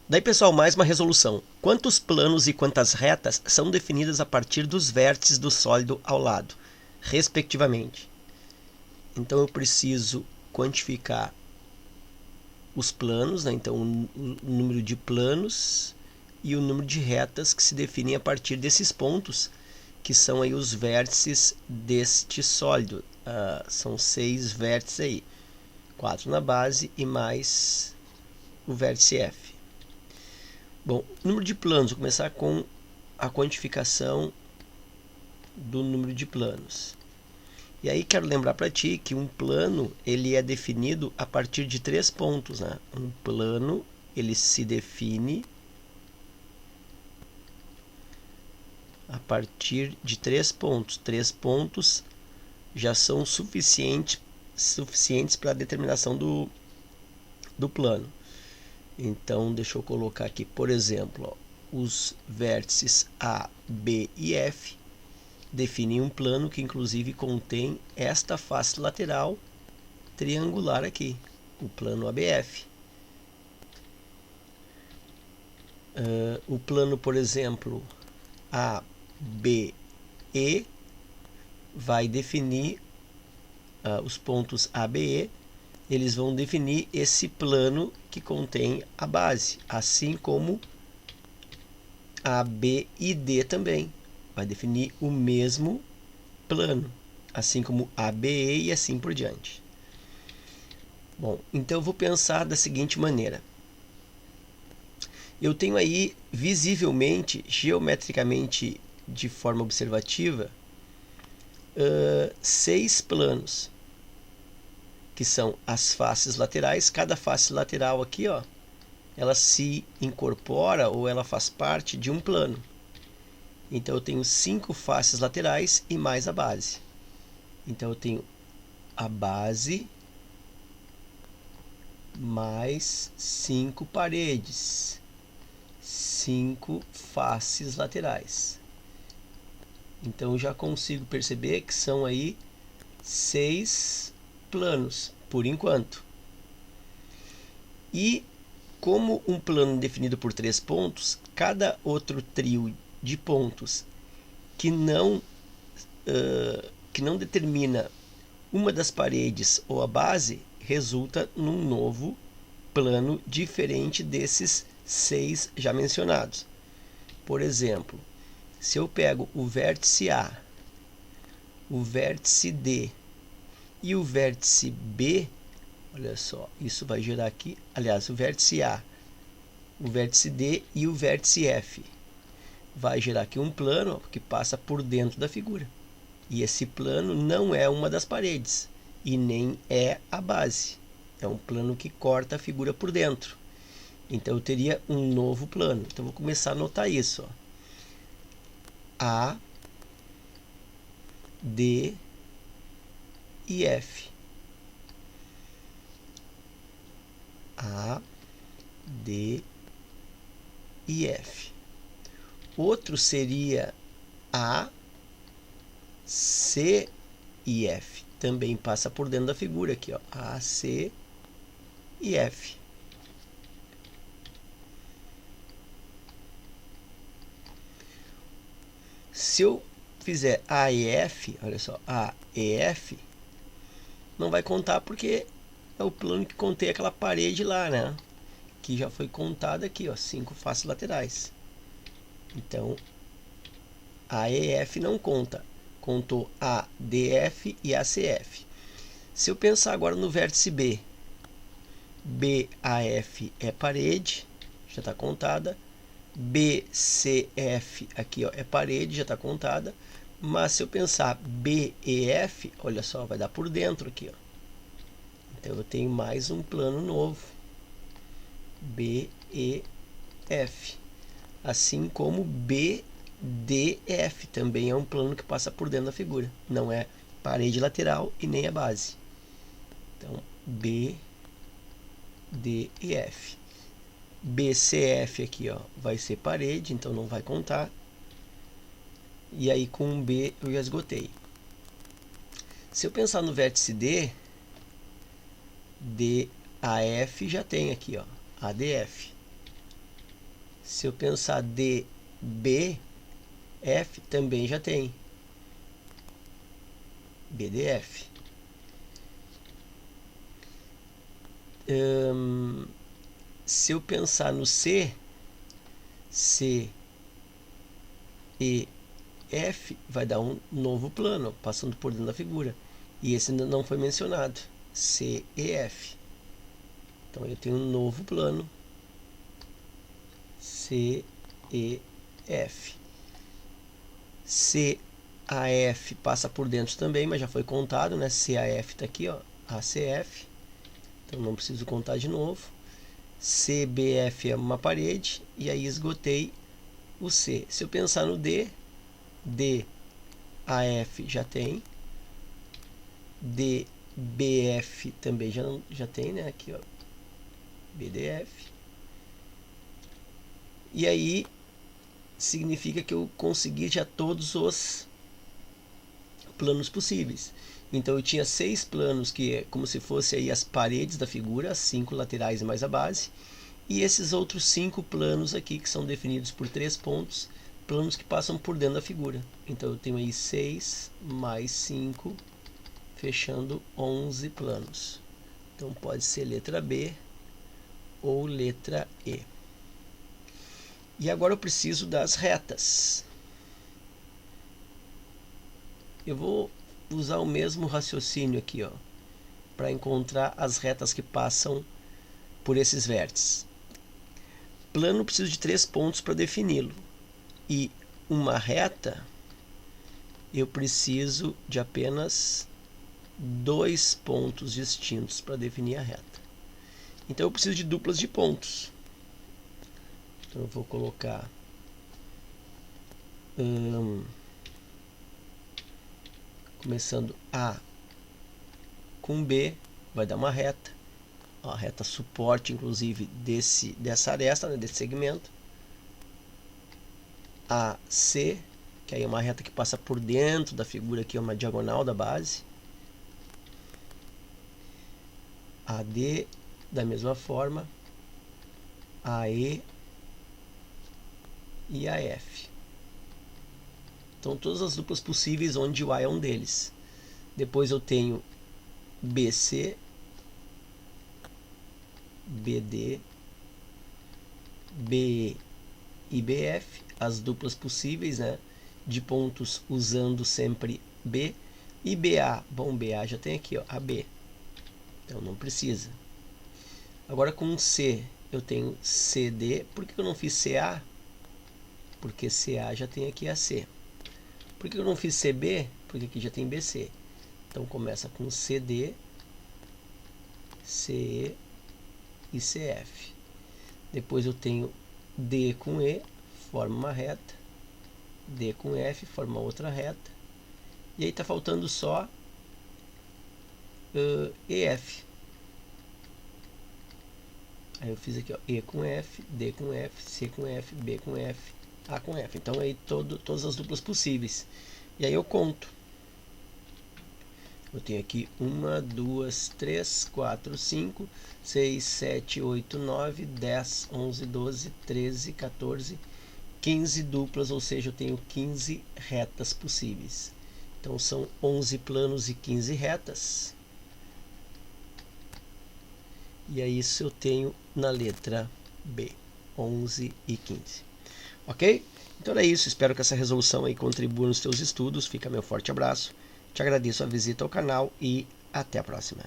Daí, pessoal, mais uma resolução. Quantos planos e quantas retas são definidas a partir dos vértices do sólido ao lado, respectivamente? Então, eu preciso quantificar os planos, né? Então, o número de planos e o número de retas que se definem a partir desses pontos, que são aí os vértices deste sólido. São 6 vértices aí, 4 na base e mais o vértice F. Bom, número de planos, vou começar com a quantificação do número de planos. E aí quero lembrar para ti que um plano ele é definido a partir de 3 pontos, né? Um plano ele se define a partir de 3 pontos. 3 pontos já são suficientes para a determinação do plano. Então, deixa eu colocar aqui, por exemplo, ó, os vértices A, B e F definem um plano que inclusive contém esta face lateral triangular aqui, o plano ABF. O plano, por exemplo, ABE vai definir os pontos ABE, eles vão definir esse plano que contém a base, assim como a B e D também vai definir o mesmo plano, assim como a BE e assim por diante. Bom, então eu vou pensar da seguinte maneira. Eu tenho aí visivelmente, geometricamente, de forma observativa, 6 planos, que são as faces laterais. Cada face lateral aqui, ó, ela se incorpora ou ela faz parte de um plano. Então eu tenho 5 faces laterais e mais a base. Então eu tenho a base mais 5 paredes, 5 faces laterais. Então eu já consigo perceber que são aí 6 planos, por enquanto. E como um plano definido por 3 pontos, cada outro trio de pontos que não determina uma das paredes ou a base resulta num novo plano diferente desses 6 já mencionados. Por exemplo, se eu pego o vértice A, o vértice D e o vértice B, olha só, isso vai gerar aqui, aliás, o vértice A, o vértice D e o vértice F. Vai gerar aqui um plano que passa por dentro da figura. E esse plano não é uma das paredes e nem é a base. É um plano que corta a figura por dentro. Então eu teria um novo plano. Então eu vou começar a anotar isso. Ó. A, D e F. A, D e F. Outro seria A, C e F. Também passa por dentro da figura aqui, ó. A, C e F. Se eu fizer A e F, olha só, A e F, não vai contar porque é o plano que contém aquela parede lá, né? Que já foi contada aqui, ó, 5 faces laterais. Então, A e F não conta. Contou A, DF e ACF. Se eu pensar agora no vértice B, BAF é parede, já está contada. BCF aqui, ó, é parede, já está contada. Mas se eu pensar BEF, olha só, vai dar por dentro aqui, ó. Então eu tenho mais um plano novo. BEF. Assim como BDF também é um plano que passa por dentro da figura. Não é parede lateral e nem a base. Então, BDF. BCF aqui, ó, vai ser parede, então não vai contar. E aí com B eu já esgotei. Se eu pensar no vértice D, DAF já tem aqui, ó, ADF. Se eu pensar D, B, F, também já tem. BDF. Se eu pensar no C, C, E, F, vai dar um novo plano, passando por dentro da figura. E esse ainda não foi mencionado. C, E, F. Então eu tenho um novo plano. C, E, F. C, A, F passa por dentro também, mas já foi contado, né? C, A, F está aqui, ó. ACF. Então não preciso contar de novo. CBF é uma parede. E aí esgotei o C. Se eu pensar no D, DAF já tem. DBF também já tem, né? Aqui, ó. BDF. E aí significa que eu consegui já todos os planos possíveis. Então eu tinha 6 planos, que é como se fosse aí as paredes da figura, as 5 laterais mais a base, e esses outros 5 planos aqui que são definidos por 3 pontos, planos que passam por dentro da figura. Então eu tenho aí 6 mais 5, fechando 11 planos. Então pode ser letra B ou letra E. E agora eu preciso das retas. Eu vou usar o mesmo raciocínio aqui, ó, para encontrar as retas que passam por esses vértices. Plano, preciso de 3 pontos para defini-lo. E uma reta, eu preciso de apenas 2 pontos distintos para definir a reta. Então eu preciso de duplas de pontos. Então eu vou colocar começando A com B, vai dar uma reta. A reta suporte, inclusive, dessa aresta, né, desse segmento. AC, que aí é uma reta que passa por dentro da figura, aqui é uma diagonal da base. AD, da mesma forma. AE e AF. Então, todas as duplas possíveis onde o A é um deles. Depois eu tenho BC, BD, BE e BF, as duplas possíveis, né, de pontos usando sempre B. E BA, bom, BA já tem aqui, ó, AB. Então não precisa. Agora com C eu tenho CD. Por que eu não fiz CA? Porque CA já tem aqui AC. Por que eu não fiz CB? Porque aqui já tem BC. Então começa com CD, CE e CF. Depois eu tenho D com E, forma uma reta. D com F, forma outra reta. E aí está faltando só EF. Aí eu fiz aqui, ó, E com F, D com F, C com F, B com F, A com F. Então aí todas as duplas possíveis. E aí eu conto. Eu tenho aqui 1, 2, 3, 4, 5, 6, 7, 8, 9, 10, 11, 12, 13, 14, 15 duplas, ou seja, eu tenho 15 retas possíveis. Então são 11 planos e 15 retas. E é isso eu tenho na letra B, 11 e 15. Ok? Então é isso, espero que essa resolução aí contribua nos teus estudos. Fica meu forte abraço. Te agradeço a visita ao canal e até a próxima.